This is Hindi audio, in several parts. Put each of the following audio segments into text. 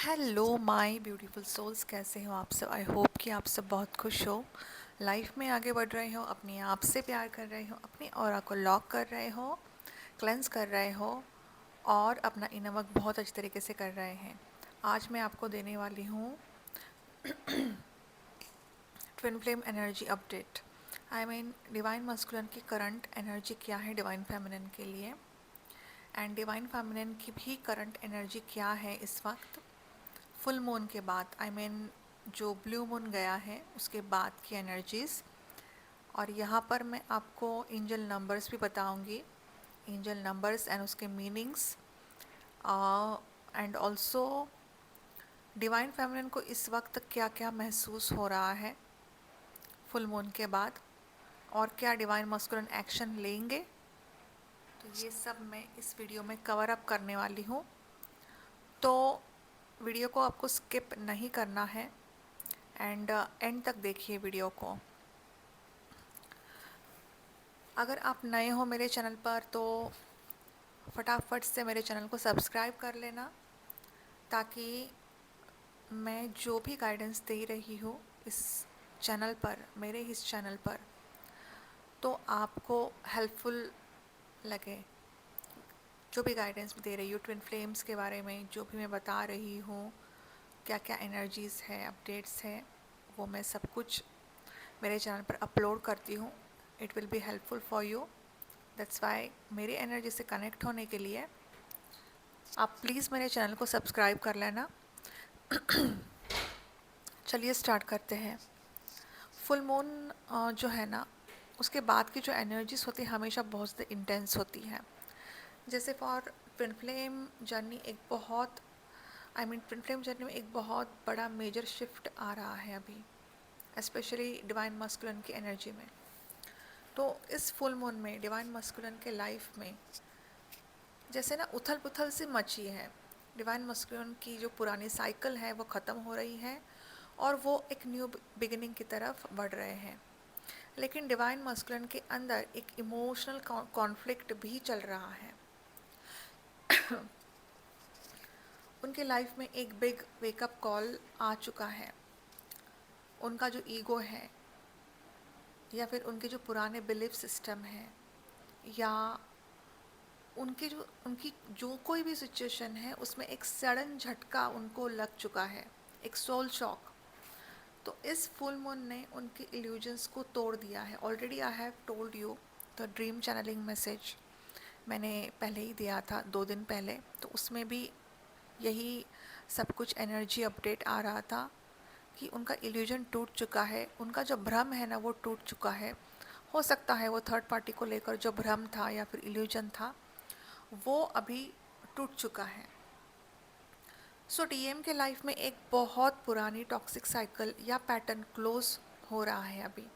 हेलो माय ब्यूटीफुल सोल्स, कैसे हो आप सब। आई होप कि आप सब बहुत खुश हो, लाइफ में आगे बढ़ रहे हो, अपने आप से प्यार कर रहे हो, अपनी ऑरा को लॉक कर रहे हो, क्लेंस कर रहे हो और अपना इनर वर्क बहुत अच्छे तरीके से कर रहे हैं। आज मैं आपको देने वाली हूँ twin flame energy update. I mean divine masculine की करंट एनर्जी क्या है डिवाइन फेमिनिन के लिए, एंड डिवाइन फेमिनिन की भी करंट एनर्जी क्या है इस वक्त फुल मून के बाद। आई मीन जो ब्लू मून गया है उसके बाद की एनर्जीज़। और यहाँ पर मैं आपको एंजल नंबर्स भी बताऊंगी, एंजल नंबर्स एंड उसके meanings, and also divine feminine को इस वक्त क्या क्या महसूस हो रहा है फुल मून के बाद, और क्या डिवाइन मस्कुलिन एक्शन लेंगे। तो ये सब मैं इस वीडियो में कवर अप करने वाली हूँ, तो वीडियो को आपको स्किप नहीं करना है एंड एंड तक देखिए वीडियो को। अगर आप नए हो मेरे चैनल पर तो फटाफट से मेरे चैनल को सब्सक्राइब कर लेना, ताकि मैं जो भी गाइडेंस दे रही हूँ इस चैनल पर, मेरे इस चैनल पर, तो आपको हेल्पफुल लगे। जो भी गाइडेंस दे रही हूँ ट्विन फ्लेम्स के बारे में, जो भी मैं बता रही हूँ, क्या क्या एनर्जीज़ है, अपडेट्स है, वो मैं सब कुछ मेरे चैनल पर अपलोड करती हूँ। It will be helpful for you. That's why मेरी एनर्जी से कनेक्ट होने के लिए आप प्लीज़ मेरे चैनल को सब्सक्राइब कर लेना। चलिए स्टार्ट करते हैं। फुल मून जो है ना, उसके बाद की जो एनर्जीज होती है हमेशा बहुत ज़्यादा इंटेंस होती हैं। जैसे फॉर ट्विन फ्लेम जर्नी एक बहुत, I mean twin flame journey में एक बहुत बड़ा मेजर शिफ्ट आ रहा है अभी, स्पेशली डिवाइन मस्कुलिन की एनर्जी में। तो इस फुल मून में डिवाइन मस्कुलिन के लाइफ में जैसे ना उथल पुथल सी मची है। डिवाइन मस्कुलिन की जो पुरानी साइकिल है वो ख़त्म हो रही है और वो एक न्यू बिगिनिंग की तरफ बढ़ रहे हैं। लेकिन डिवाइन मस्कुलिन के अंदर एक इमोशनल कॉन्फ्लिक्ट भी चल रहा है। उनके लाइफ में एक बिग वेकअप कॉल आ चुका है। उनका जो ईगो है, या फिर उनके जो पुराने बिलीफ सिस्टम है, या उनकी जो कोई भी सिचुएशन है उसमें एक सडन झटका उनको लग चुका है, एक सोल शॉक। तो इस फुल मून ने उनके इल्यूजन्स को तोड़ दिया है। Already I have told you the dream channelling message, मैंने पहले ही दिया था 2 दिन पहले, तो उसमें भी यही सब कुछ एनर्जी अपडेट आ रहा था कि उनका इल्यूजन टूट चुका है, उनका जो भ्रम है ना वो टूट चुका है। हो सकता है वो थर्ड पार्टी को लेकर जो भ्रम था या फिर इल्यूजन था वो अभी टूट चुका है। सो डीएम के लाइफ में एक बहुत पुरानी टॉक्सिक साइकिल या पैटर्न क्लोज हो रहा है अभी।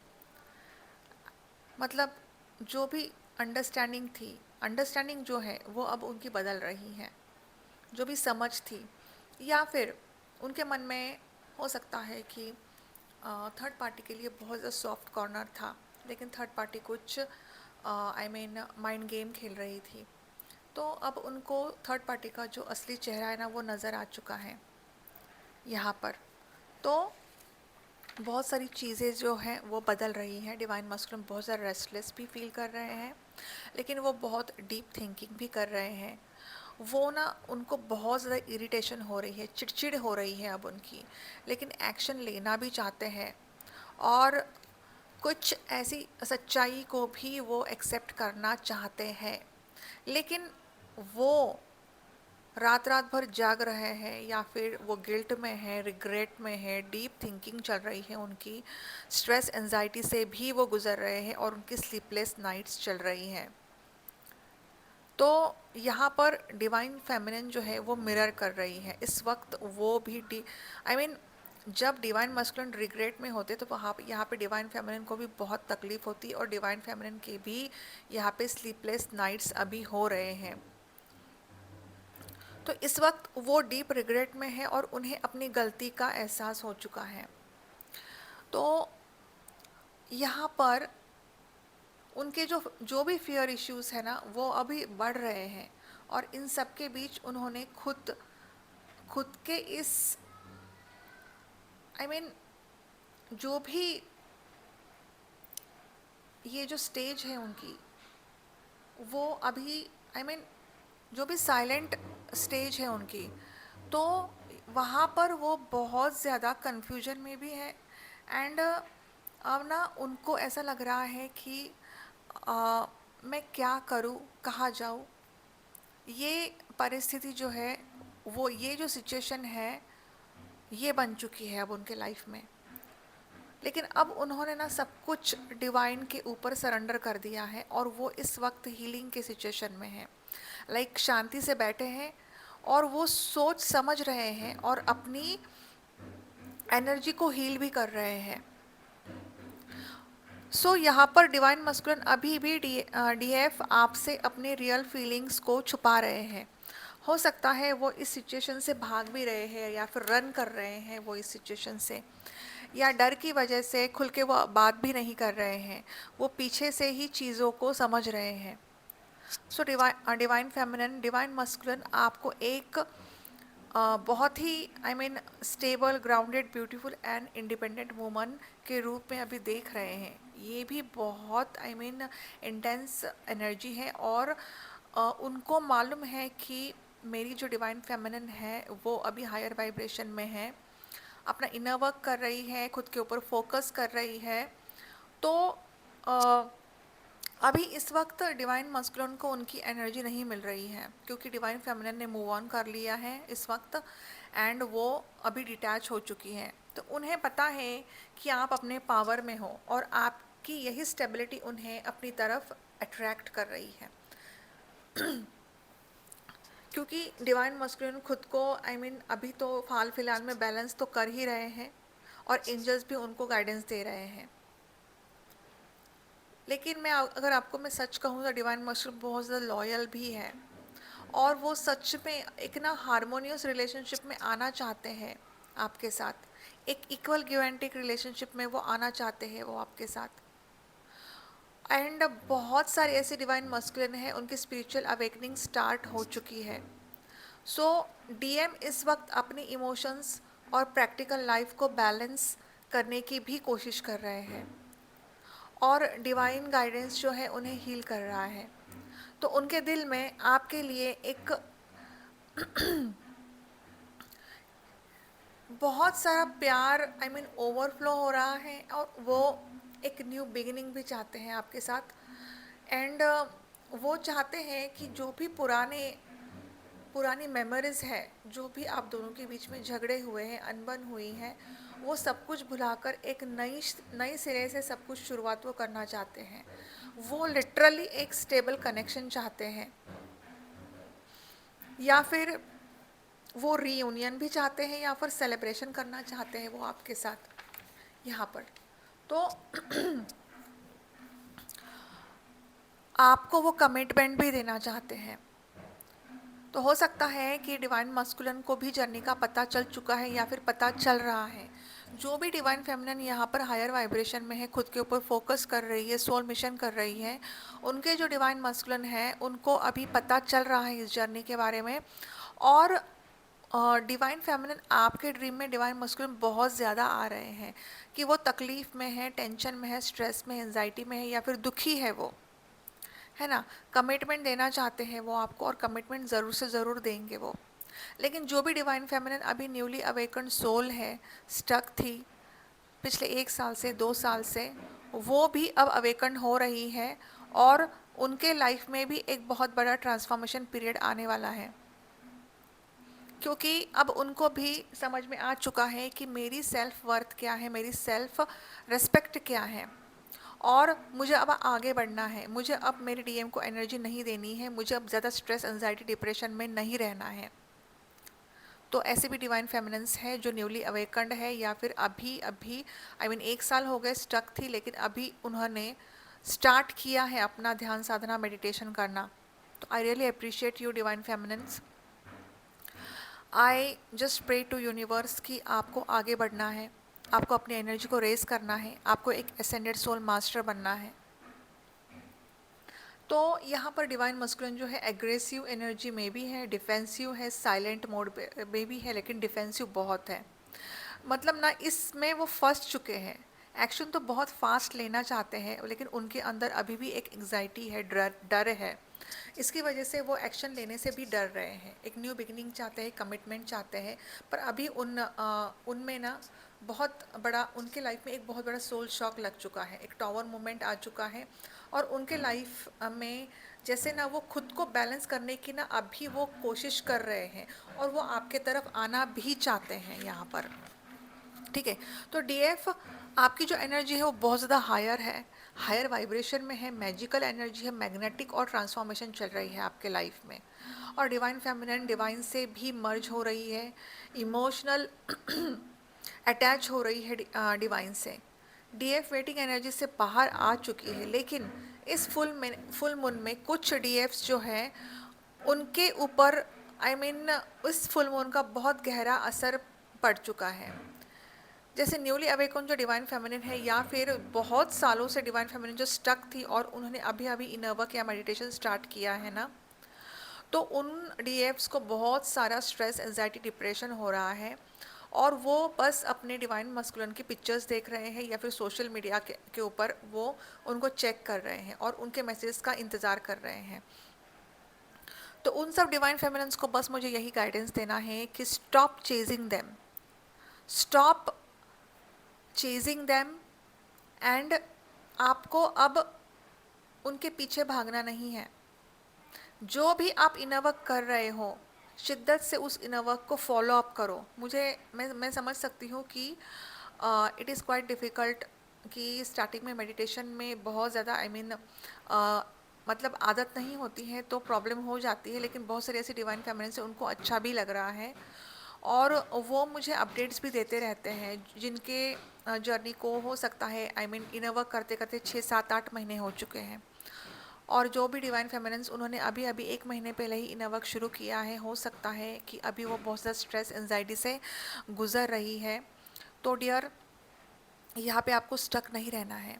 मतलब जो भी अंडरस्टैंडिंग थी, अंडरस्टैंडिंग जो है वो अब उनकी बदल रही है। जो भी समझ थी, या फिर उनके मन में हो सकता है कि थर्ड पार्टी के लिए बहुत ज़्यादा सॉफ्ट कॉर्नर था, लेकिन थर्ड पार्टी कुछ आई मीन माइंड गेम खेल रही थी। तो अब उनको थर्ड पार्टी का जो असली चेहरा है ना वो नज़र आ चुका है यहाँ पर। तो बहुत सारी चीज़ें जो हैं वो बदल रही हैं। डिवाइन मस्कुलिन बहुत ज़्यादा रेस्टलेस भी फील कर रहे हैं, लेकिन वो बहुत डीप थिंकिंग भी कर रहे हैं। वो ना उनको बहुत ज़्यादा इरिटेशन हो रही है, चिड़चिड़ हो रही है अब उनकी, लेकिन एक्शन लेना भी चाहते हैं और कुछ ऐसी सच्चाई को भी वो एक्सेप्ट करना चाहते हैं। लेकिन वो रात रात भर जाग रहे हैं, या फिर वो गिल्ट में है, रिग्रेट में है, डीप थिंकिंग चल रही है उनकी, स्ट्रेस एंजाइटी से भी वो गुजर रहे हैं और उनकी स्लीपलेस नाइट्स चल रही हैं। तो यहाँ पर डिवाइन फेमिनिन जो है वो मिरर कर रही है इस वक्त। वो भी आई मीन जब डिवाइन मस्कुलिन रिग्रेट में होते तो वहाँ यहाँ पे डिवाइन फेमिनिन को भी बहुत तकलीफ होती है, और डिवाइन फेमिनिन के भी यहाँ पे स्लीपलेस नाइट्स अभी हो रहे हैं। तो इस वक्त वो डीप रिग्रेट में है और उन्हें अपनी गलती का एहसास हो चुका है। तो यहाँ पर उनके जो जो भी फियर इश्यूज है ना वो अभी बढ़ रहे हैं, और इन सब के बीच उन्होंने खुद खुद के इस आई I मीन जो भी ये जो स्टेज है उनकी, वो अभी आई I मीन जो भी साइलेंट स्टेज है उनकी, तो वहाँ पर वो बहुत ज़्यादा कंफ्यूजन में भी है। एंड अब ना उनको ऐसा लग रहा है कि मैं क्या करूँ, कहाँ जाऊँ। ये परिस्थिति जो है, वो ये जो सिचुएशन है, ये बन चुकी है अब उनके लाइफ में। लेकिन अब उन्होंने ना सब कुछ डिवाइन के ऊपर सरेंडर कर दिया है और वो इस वक्त हीलिंग के सिचुएशन में है। लाइक शांति से बैठे हैं और वो सोच समझ रहे हैं और अपनी एनर्जी को हील भी कर रहे हैं। सो यहाँ पर डिवाइन मस्कुलिन अभी भी डीएफ आपसे अपने रियल फीलिंग्स को छुपा रहे हैं। हो सकता है वो इस सिचुएशन से भाग भी रहे हैं या फिर रन कर रहे हैं वो इस सिचुएशन से, या डर की वजह से खुल के वो बात भी नहीं कर रहे हैं, वो पीछे से ही चीज़ों को समझ रहे हैं। So divine feminine, divine masculine आपको एक बहुत ही I mean stable, grounded, beautiful and independent woman के रूप में अभी देख रहे हैं। ये भी बहुत आई मीन इंटेंस एनर्जी है और उनको मालूम है कि मेरी जो डिवाइन फेमिनिन है वो अभी हायर वाइब्रेशन में है, अपना इनर वर्क कर रही है, खुद के ऊपर फोकस कर रही है। तो अभी इस वक्त डिवाइन मस्कुलिन को उनकी एनर्जी नहीं मिल रही है क्योंकि डिवाइन फेमिनिन ने मूव ऑन कर लिया है इस वक्त एंड वो अभी डिटैच हो चुकी हैं। तो उन्हें पता है कि आप अपने पावर में हो और आपकी यही स्टेबिलिटी उन्हें अपनी तरफ अट्रैक्ट कर रही है। क्योंकि डिवाइन मस्कुलिन खुद को आई मीन अभी तो हाल फिलहाल में बैलेंस तो कर ही रहे हैं और एंजल्स भी उनको गाइडेंस दे रहे हैं। लेकिन मैं अगर आपको मैं सच कहूँ तो डिवाइन मस्कुलिन बहुत ज़्यादा लॉयल भी है और वो सच में एक ना हारमोनियस रिलेशनशिप में आना चाहते हैं आपके साथ, एक equal give and take relationship में वो आना चाहते हैं वो आपके साथ। एंड बहुत सारे ऐसे डिवाइन मस्कुलिन हैं, उनकी स्पिरिचुअल अवेकनिंग स्टार्ट हो चुकी है। सो डीएम इस वक्त अपने इमोशंस और प्रैक्टिकल लाइफ को बैलेंस करने की भी कोशिश कर रहे हैं और डिवाइन गाइडेंस जो है उन्हें हील कर रहा है। तो उनके दिल में आपके लिए एक बहुत सारा प्यार आई मीन ओवरफ्लो हो रहा है और वो एक न्यू बिगिनिंग भी चाहते हैं आपके साथ। एंड वो चाहते हैं कि जो भी पुरानी मेमोरीज है, जो भी आप दोनों के बीच में झगड़े हुए हैं, अनबन हुई है, वो सब कुछ भुलाकर एक नई सिरे से सब कुछ शुरुआत वो करना चाहते हैं। वो लिटरली एक स्टेबल कनेक्शन चाहते हैं या फिर वो रीयूनियन भी चाहते हैं या फिर सेलिब्रेशन करना चाहते हैं वो आपके साथ यहाँ पर। तो आपको वो कमिटमेंट भी देना चाहते हैं। तो हो सकता है कि डिवाइन मस्कुलिन को भी जर्नी का पता चल चुका है या फिर पता चल रहा है। जो भी डिवाइन फेमिनिन यहाँ पर हायर वाइब्रेशन में है, खुद के ऊपर फोकस कर रही है, सोल मिशन कर रही है, उनके जो डिवाइन मस्कुलिन है उनको अभी पता चल रहा है इस जर्नी के बारे में। और डिवाइन फेमिनिन आपके ड्रीम में डिवाइन मस्कुलिन बहुत ज़्यादा आ रहे हैं कि वो तकलीफ़ में है, टेंशन में है, स्ट्रेस में, एंजाइटी में है या फिर दुखी है वो, है ना। कमिटमेंट देना चाहते हैं वो आपको और कमिटमेंट ज़रूर से ज़रूर देंगे वो। लेकिन जो भी डिवाइन फेमिनिन अभी न्यूली अवेकन सोल है, स्टक थी पिछले 1 साल से 2 साल से, वो भी अब अवेकन हो रही है और उनके लाइफ में भी एक बहुत बड़ा ट्रांसफॉर्मेशन पीरियड आने वाला है क्योंकि अब उनको भी समझ में आ चुका है कि मेरी सेल्फ वर्थ क्या है, मेरी सेल्फ रिस्पेक्ट क्या है और मुझे अब आगे बढ़ना है। मुझे अब मेरे डीएम को एनर्जी नहीं देनी है, मुझे अब ज़्यादा स्ट्रेस, एंजाइटी, डिप्रेशन में नहीं रहना है। तो ऐसे भी डिवाइन फेमिनिन्स है जो न्यूली अवेकंड है या फिर अभी अभी आई मीन 1 साल हो गए स्टक थी, लेकिन अभी उन्होंने स्टार्ट किया है अपना ध्यान साधना, मेडिटेशन करना। तो I really appreciate you divine feminines. I just pray to universe कि आपको आगे बढ़ना है, आपको अपनी एनर्जी को रेस करना है, आपको एक असेंडेड सोल मास्टर बनना है। तो यहाँ पर डिवाइन मस्कुलिन जो है एग्रेसिव एनर्जी में भी है, डिफेंसिव है, साइलेंट मोड में भी है, लेकिन डिफेंसिव बहुत है। मतलब ना इसमें वो फंस चुके हैं। एक्शन तो बहुत फास्ट लेना चाहते हैं, लेकिन उनके अंदर अभी भी एक एंग्जाइटी है, डर डर है। इसकी वजह से वो एक्शन लेने से भी डर रहे हैं। एक न्यू बिगिनिंग चाहते हैं, कमिटमेंट चाहते हैं, पर अभी उनमें ना बहुत बड़ा, उनके लाइफ में एक बहुत बड़ा सोल शॉक लग चुका है, एक टावर मोमेंट आ चुका है। और उनके लाइफ में जैसे ना वो खुद को बैलेंस करने की ना अभी वो कोशिश कर रहे हैं, और वो आपके तरफ आना भी चाहते हैं यहाँ पर। ठीक है। तो डीएफ आपकी जो एनर्जी है वो बहुत ज़्यादा हायर है, हायर वाइब्रेशन में है, मैजिकल एनर्जी है, मैग्नेटिक और ट्रांसफॉर्मेशन चल रही है आपके लाइफ में। और डिवाइन फेमिनिन डिवाइन से भी मर्ज हो रही है, इमोशनल अटैच हो रही है डिवाइन से। डीएफ वेटिंग एनर्जी से बाहर आ चुकी है, लेकिन इस फुल मून में कुछ डीएफ्स जो है उनके ऊपर उस फुल मून का बहुत गहरा असर पड़ चुका है। जैसे न्यूली अवेकन जो डिवाइन फेमिनिन है, या फिर बहुत सालों से डिवाइन फेमिनिन जो स्टक थी और उन्होंने अभी अभी इनर वर्क या मेडिटेशन स्टार्ट किया है ना, तो उन डीएफ्स को बहुत सारा स्ट्रेस, एंजाइटी, डिप्रेशन हो रहा है, और वो बस अपने डिवाइन मस्कुलिन की पिक्चर्स देख रहे हैं या फिर सोशल मीडिया के ऊपर वो उनको चेक कर रहे हैं और उनके मैसेज का इंतज़ार कर रहे हैं। तो उन सब डिवाइन फेमिनिन्स को बस मुझे यही गाइडेंस देना है कि stop chasing them, stop chasing them, and आपको अब उनके पीछे भागना नहीं है। जो भी आप इनर वर्क कर रहे हो, शिद्दत से उस इनर वर्क को फॉलो अप करो। मैं समझ सकती हूँ कि इट इज़ क्वाइट डिफ़िकल्ट कि स्टार्टिंग में मेडिटेशन में बहुत ज़्यादा मतलब आदत नहीं होती है तो प्रॉब्लम हो जाती है, लेकिन बहुत सारे ऐसे डिवाइन फेमिनिन से उनको अच्छा भी लग रहा है, और वो मुझे अपडेट्स भी देते रहते हैं, जिनके जर्नी को हो सकता है इनर वर्क करते करते 6 7 8 महीने हो चुके हैं। और जो भी डिवाइन फेमिनिन्स उन्होंने अभी अभी 1 महीने पहले ही इनर वर्क शुरू किया है, हो सकता है कि अभी वो बहुत ज़्यादा स्ट्रेस, एंजाइटी से गुजर रही है। तो डियर, यहाँ पे आपको स्टक नहीं रहना है,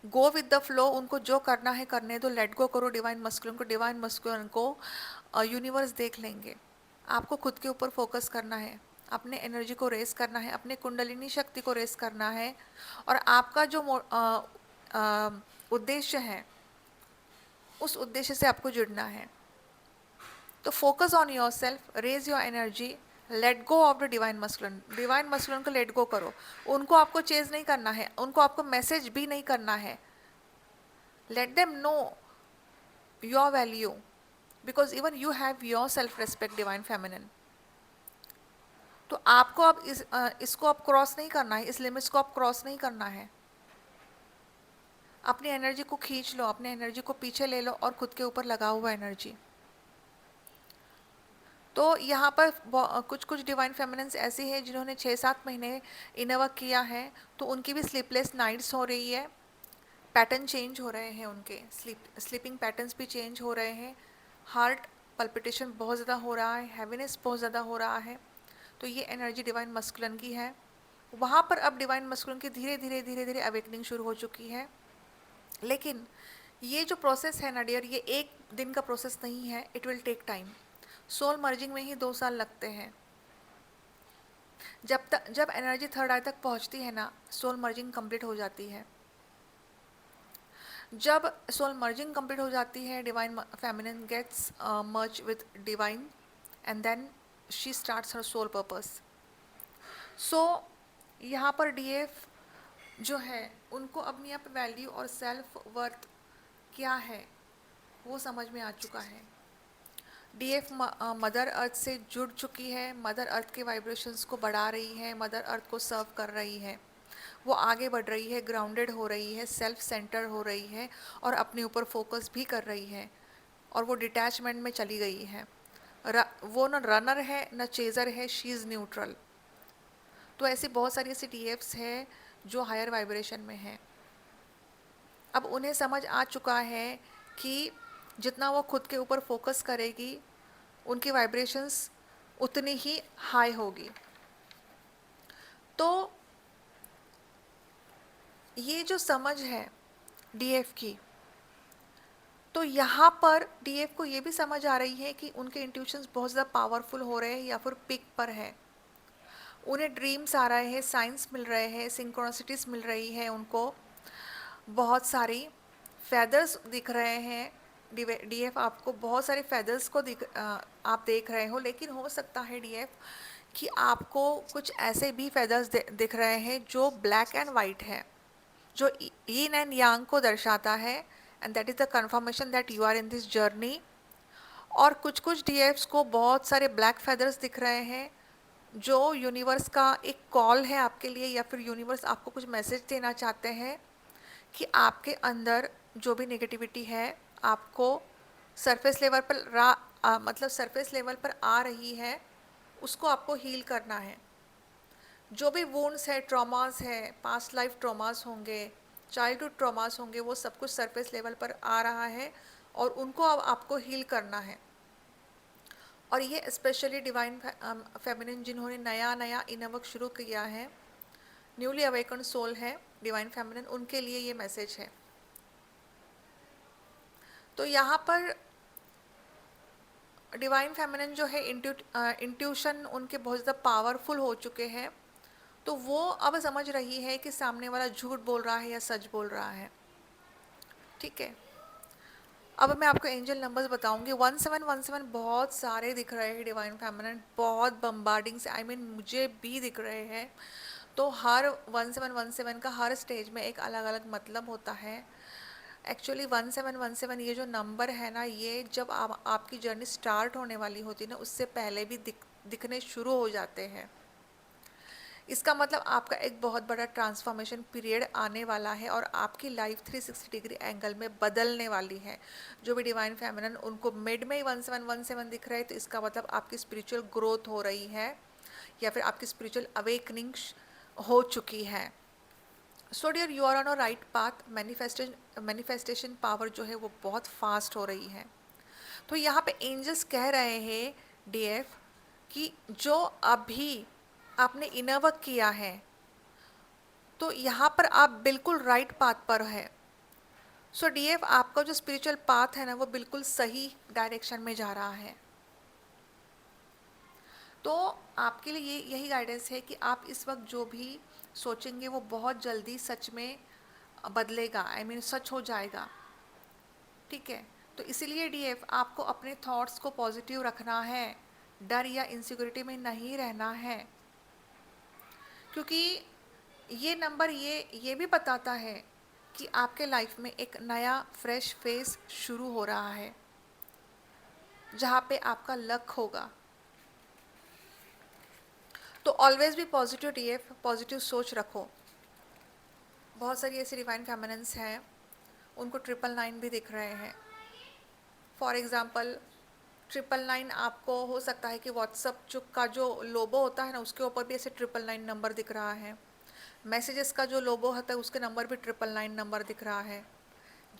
गो विद द फ्लो। उनको जो करना है करने दो, लेट गो करो डिवाइन मस्कुलिन को। डिवाइन मस्कुलिन को यूनिवर्स देख लेंगे। आपको खुद के ऊपर फोकस करना है, अपने एनर्जी को रेस करना है, अपने कुंडलिनी शक्ति को रेस करना है, और आपका जो उद्देश्य है उस उद्देश्य से आपको जुड़ना है। तो focus on yourself, raise your energy, let go of the divine masculine. Divine masculine को लेट गो करो, उनको आपको चेज नहीं करना है, उनको आपको मैसेज भी नहीं करना है। Let them know your value, because even you have your self respect divine feminine. तो आपको अब इसको आप क्रॉस नहीं करना है, इस लिमिट्स को आप क्रॉस नहीं करना है। अपनी एनर्जी को खींच लो, अपने एनर्जी को पीछे ले लो और खुद के ऊपर लगा हुआ एनर्जी। तो यहाँ पर कुछ कुछ डिवाइन फेमिनिन्स ऐसी हैं जिन्होंने 6 7 महीने इनर वर्क किया है, तो उनकी भी स्लीपलेस नाइट्स हो रही है, पैटर्न चेंज हो रहे हैं, उनके स्लीपिंग पैटर्न्स भी चेंज हो रहे हैं, हार्ट पल्पिटेशन बहुत ज़्यादा हो रहा है, हैवीनेस बहुत ज़्यादा हो रहा है। तो ये एनर्जी डिवाइन मस्कुलिन की है। वहाँ पर अब डिवाइन मस्कुलिन की धीरे धीरे धीरे धीरे अवेकनिंग शुरू हो चुकी है। लेकिन ये जो प्रोसेस है ना डियर, ये एक दिन का प्रोसेस नहीं है, it will take time. Soul merging में ही 2 साल लगते हैं। जब एनर्जी थर्ड आई तक पहुंचती है ना, सोल मर्जिंग कंप्लीट हो जाती है। जब सोल मर्जिंग कंप्लीट हो जाती है, divine feminine gets merge with divine, and then she starts her soul purpose. So यहाँ पर डीएफ जो है उनको अपनी आप वैल्यू और सेल्फ वर्थ क्या है वो समझ में आ चुका है। डीएफ मदर अर्थ से जुड़ चुकी है, मदर अर्थ के वाइब्रेशंस को बढ़ा रही है, मदर अर्थ को सर्व कर रही है, वो आगे बढ़ रही है, ग्राउंडेड हो रही है, सेल्फ सेंटर हो रही है, और अपने ऊपर फोकस भी कर रही है, और वो डिटैचमेंट में चली गई है। वो न रनर है न चेज़र है, शी इज़ न्यूट्रल। तो ऐसी बहुत सारी ऐसी डीएफ्स है जो हायर वाइब्रेशन में है। अब उन्हें समझ आ चुका है कि जितना वो खुद के ऊपर फोकस करेगी, उनकी वाइब्रेशंस उतनी ही हाई होगी। तो ये जो समझ है डीएफ की, तो यहाँ पर डीएफ को ये भी समझ आ रही है कि उनके इंट्यूशंस बहुत ज़्यादा पावरफुल हो रहे हैं या फिर पिक पर है। उन्हें ड्रीम्स आ रहे हैं, साइंस मिल रहे हैं, सिंक्रोनिसिटीज मिल रही है, उनको बहुत सारी फेदर्स दिख रहे हैं। डीएफ आपको बहुत सारे फेदर्स को आप देख रहे हो, लेकिन हो सकता है डीएफ कि आपको कुछ ऐसे भी फेदर्स दिख रहे हैं जो ब्लैक एंड वाइट है, जो यीन एंड यांग को दर्शाता है, and that is the confirmation that you are in this journey. और कुछ कुछ डीएफ्स को बहुत सारे ब्लैक फेदर्स दिख रहे हैं, जो यूनिवर्स का एक कॉल है आपके लिए, या फिर यूनिवर्स आपको कुछ मैसेज देना चाहते हैं कि आपके अंदर जो भी नेगेटिविटी है आपको सरफेस लेवल पर मतलब सरफेस लेवल पर आ रही है, उसको आपको हील करना है। जो भी वुंड्स है, ट्रॉमास है, पास्ट लाइफ ट्रॉमास होंगे, चाइल्डहुड ट्रॉमास होंगे, वो सब कुछ सरफेस लेवल पर आ रहा है और उनको अब आपको हील करना है। और ये स्पेशली डिवाइन फेमिनिन जिन्होंने नया नया इनर वर्क शुरू किया है, न्यूली अवेकन सोल है डिवाइन फेमिनिन, उनके लिए ये मैसेज है। तो यहाँ पर डिवाइन फेमिनिन जो है, इंट्यूशन उनके बहुत ज़्यादा पावरफुल हो चुके हैं, तो वो अब समझ रही है कि सामने वाला झूठ बोल रहा है या सच बोल रहा है। ठीक है, अब मैं आपको एंजल नंबर्स बताऊंगी। 1717 बहुत सारे दिख रहे हैं डिवाइन फेमिनिन, बहुत बम्बार्डिंग से, आई मीन मुझे भी दिख रहे हैं। तो हर 1717 का हर स्टेज में एक अलग अलग मतलब होता है। एक्चुअली 1717 ये जो नंबर है ना, ये जब आपकी जर्नी स्टार्ट होने वाली होती है ना, उससे पहले भी दिखने शुरू हो जाते हैं। इसका मतलब आपका एक बहुत बड़ा ट्रांसफॉर्मेशन पीरियड आने वाला है और आपकी लाइफ 360 डिग्री एंगल में बदलने वाली है। जो भी डिवाइन फेमिनिन उनको मिड में ही 1717 दिख रहा है, तो इसका मतलब आपकी स्पिरिचुअल ग्रोथ हो रही है या फिर आपकी स्पिरिचुअल अवेकनिंग हो चुकी है। So dear, you are on a right path. Manifestation power जो है वो बहुत फास्ट हो रही है। तो यहाँ पे एंजल्स कह रहे हैं डीएफ कि जो अभी आपने इनर वर्क किया है, तो यहाँ पर आप बिल्कुल राइट पाथ पर है। सो डीएफ, आपका जो स्पिरिचुअल पाथ है ना, वो बिल्कुल सही डायरेक्शन में जा रहा है। तो आपके लिए यही गाइडेंस है कि आप इस वक्त जो भी सोचेंगे वो बहुत जल्दी सच में बदलेगा, आई मीन सच हो जाएगा। ठीक है, तो इसीलिए डीएफ आपको अपने थॉट्स को पॉजिटिव रखना है, डर या इनसिक्योरिटी में नहीं रहना है, क्योंकि ये नंबर ये भी बताता है कि आपके लाइफ में एक नया फ्रेश फेस शुरू हो रहा है, जहाँ पे आपका लक होगा। तो ऑलवेज भी पॉजिटिव डीएफ, पॉजिटिव सोच रखो। बहुत सारी ऐसी डिवाइन फेमिनिन्स हैं, उनको 999 भी दिख रहे हैं। फॉर एग्ज़ाम्पल 999 आपको हो सकता है कि व्हाट्सअप का जो लोगो होता है ना, उसके ऊपर भी ऐसे 999 नंबर दिख रहा है। मैसेजेस का जो लोगो होता है उसके नंबर भी 999 नंबर दिख रहा है।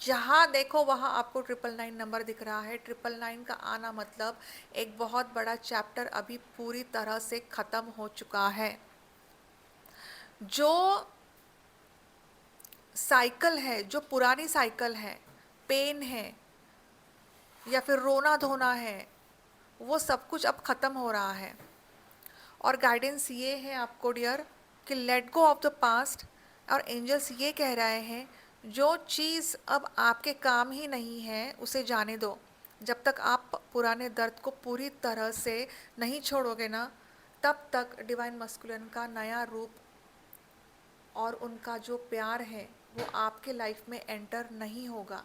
जहाँ देखो वहाँ आपको 999 नंबर दिख रहा है। 999 का आना मतलब एक बहुत बड़ा चैप्टर अभी पूरी तरह से ख़त्म हो चुका है। जो साइकिल है, जो पुरानी साइकिल है, पेन है या फिर रोना धोना है, वो सब कुछ अब ख़त्म हो रहा है। और गाइडेंस ये है आपको डियर कि late go of the past. और एंजल्स ये कह रहे हैं जो चीज़ अब आपके काम ही नहीं है उसे जाने दो। जब तक आप पुराने दर्द को पूरी तरह से नहीं छोड़ोगे ना, तब तक डिवाइन मस्कुलिन का नया रूप और उनका जो प्यार है वो आपके लाइफ में एंटर नहीं होगा।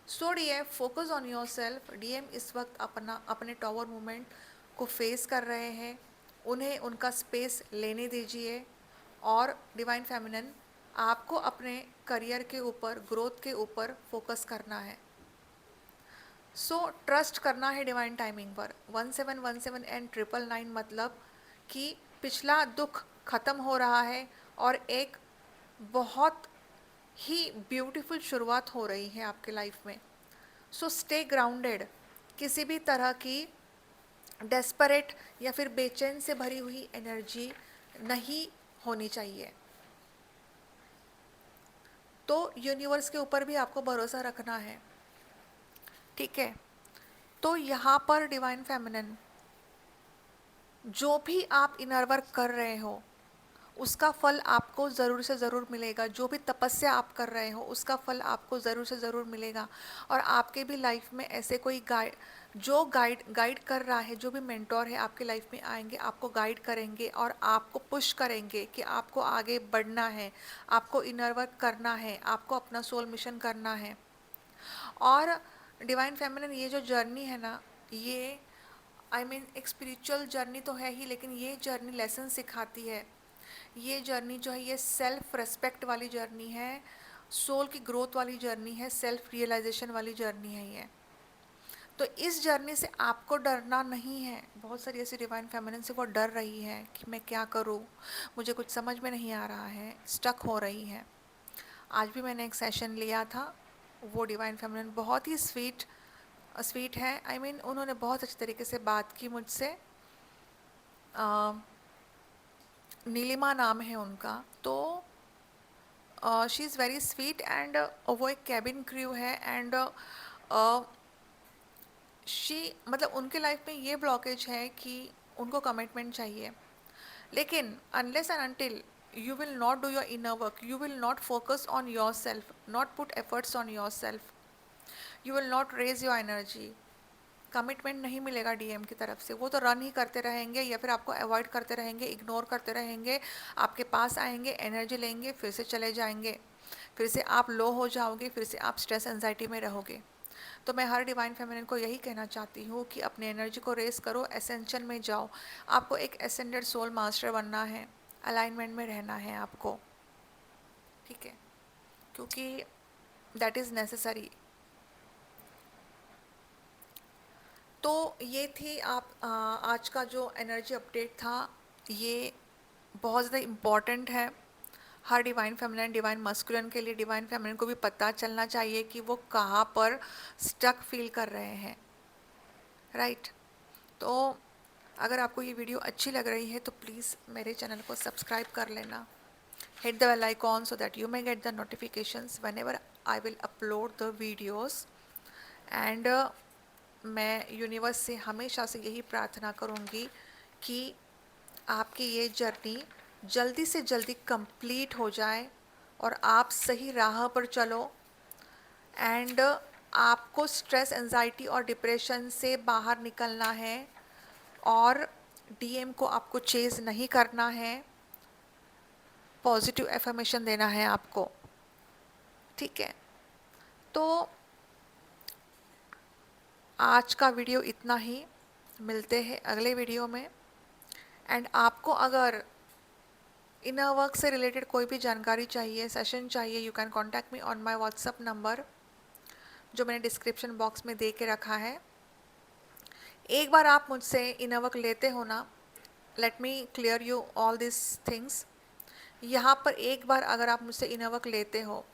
So DM, focus on yourself. DM इस वक्त अपने टॉवर मूवमेंट को फेस कर रहे हैं, उन्हें उनका स्पेस लेने दीजिए। और डिवाइन फेमिनिन, आपको अपने करियर के ऊपर, ग्रोथ के ऊपर फोकस करना है। सो ट्रस्ट करना है डिवाइन टाइमिंग पर। 1717 एंड 999 मतलब कि पिछला दुख खत्म हो रहा है और एक बहुत ही ब्यूटीफुल शुरुआत हो रही है आपके लाइफ में। So stay grounded. किसी भी तरह की डेस्परेट या फिर बेचैन से भरी हुई एनर्जी नहीं होनी चाहिए। तो यूनिवर्स के ऊपर भी आपको भरोसा रखना है। ठीक है। तो यहाँ पर डिवाइन फेमिनिन, जो भी आप इनर वर्क कर रहे हो उसका फल आपको ज़रूर से ज़रूर मिलेगा। जो भी तपस्या आप कर रहे हो उसका फल आपको ज़रूर से ज़रूर मिलेगा। और आपके भी लाइफ में ऐसे कोई गाइड कर रहा है, जो भी मेंटोर है आपके लाइफ में आएंगे, आपको गाइड करेंगे और आपको पुश करेंगे कि आपको आगे बढ़ना है, आपको इनर वर्क करना है, आपको अपना सोल मिशन करना है। और डिवाइन फेमिनिन ये जो जर्नी है ना, ये एक स्पिरिचुअल जर्नी तो है ही, लेकिन ये जर्नी लेसन सिखाती है। ये जर्नी जो है ये सेल्फ रेस्पेक्ट वाली जर्नी है, सोल की ग्रोथ वाली जर्नी है, सेल्फ रियलाइजेशन वाली जर्नी है ये। तो इस जर्नी से आपको डरना नहीं है। बहुत सारी ऐसी डिवाइन फेमिनिन से वो डर रही है कि मैं क्या करूँ, मुझे कुछ समझ में नहीं आ रहा है, स्टक हो रही है। आज भी मैंने एक सेशन लिया था, वो डिवाइन फेमिनिन बहुत ही स्वीट है। उन्होंने बहुत अच्छे तरीके से बात की मुझसे। नीलिमा नाम है उनका। तो she is very sweet and वो एक कैबिन क्रू है। एंड शी उनके लाइफ में ये ब्लॉकेज है कि उनको कमिटमेंट चाहिए, लेकिन unless and until you will not do your inner work, you will not focus on yourself, not put efforts on yourself, you will not raise your energy, commitment नहीं मिलेगा डीएम की तरफ से। वो तो रन ही करते रहेंगे या फिर आपको अवॉइड करते रहेंगे, इग्नोर करते रहेंगे, आपके पास आएंगे, एनर्जी लेंगे, फिर से चले जाएंगे, फिर से आप लो हो जाओगे, फिर से आप स्ट्रेस एंजाइटी में रहोगे। तो मैं हर डिवाइन फेमिनिन को यही कहना चाहती हूँ कि अपने एनर्जी को रेस करो, एसेंशन में जाओ। आपको एक एसेंडेड सोल मास्टर बनना है, अलाइनमेंट में रहना है आपको, ठीक है, क्योंकि दैट इज़ नेसेसरी। तो ये थी आज का जो एनर्जी अपडेट था, ये बहुत ज़्यादा इम्पॉर्टेंट है her divine feminine, divine masculine के लिए। डिवाइन फेमिनिन को भी पता चलना चाहिए कि वो कहाँ पर स्टक फील कर रहे हैं, राइट। तो अगर आपको ये वीडियो अच्छी लग रही है तो प्लीज़ मेरे चैनल को सब्सक्राइब कर लेना, hit the bell icon so that you may get the notifications whenever I will upload the videos। And मैं यूनिवर्स से हमेशा से यही प्रार्थना करूँगी कि आपकी ये जर्नी जल्दी से जल्दी कंप्लीट हो जाए और आप सही राह पर चलो। एंड आपको स्ट्रेस, एंजाइटी और डिप्रेशन से बाहर निकलना है और डीएम को आपको चेज़ नहीं करना है, पॉजिटिव एफर्मेशन देना है आपको, ठीक है। तो आज का वीडियो इतना ही, मिलते हैं अगले वीडियो में। एंड आपको अगर इनर वर्क से रिलेटेड कोई भी जानकारी चाहिए, सेशन चाहिए, you can contact me on my WhatsApp number, जो मैंने डिस्क्रिप्शन बॉक्स में दे के रखा है। एक बार आप मुझसे इनर वर्क लेते हो ना, let me clear you all this things. यहाँ पर एक बार अगर आप मुझसे इनर वर्क लेते हो,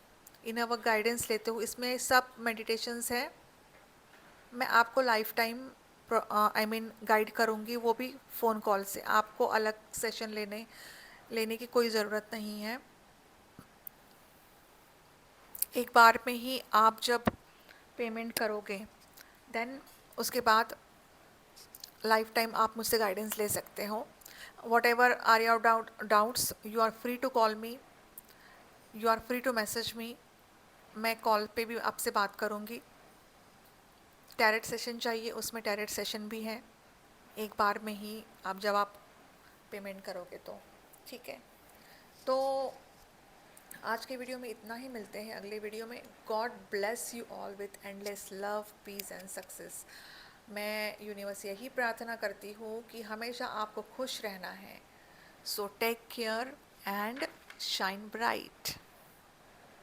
इनर वर्क गाइडेंस लेते हो, इसमें सब मेडिटेशंस है। मैं आपको लाइफ टाइम गाइड करूँगी, वो भी फ़ोन कॉल से। आपको अलग सेशन लेने की कोई ज़रूरत नहीं है। एक बार में ही आप जब पेमेंट करोगे, देन उसके बाद लाइफ टाइम आप मुझसे गाइडेंस ले सकते हो। Whatever are your doubts, you are free to call me, you are free to message me. मैं कॉल पे भी आपसे बात करूँगी। टैरेट सेशन चाहिए, उसमें टैरेट सेशन भी है, एक बार में ही जब आप पेमेंट करोगे तो, ठीक है। तो आज के वीडियो में इतना ही, मिलते हैं अगले वीडियो में। God bless you all with endless love, peace and success. मैं यूनिवर्स यही प्रार्थना करती हूँ कि हमेशा आपको खुश रहना है। So take care and shine bright.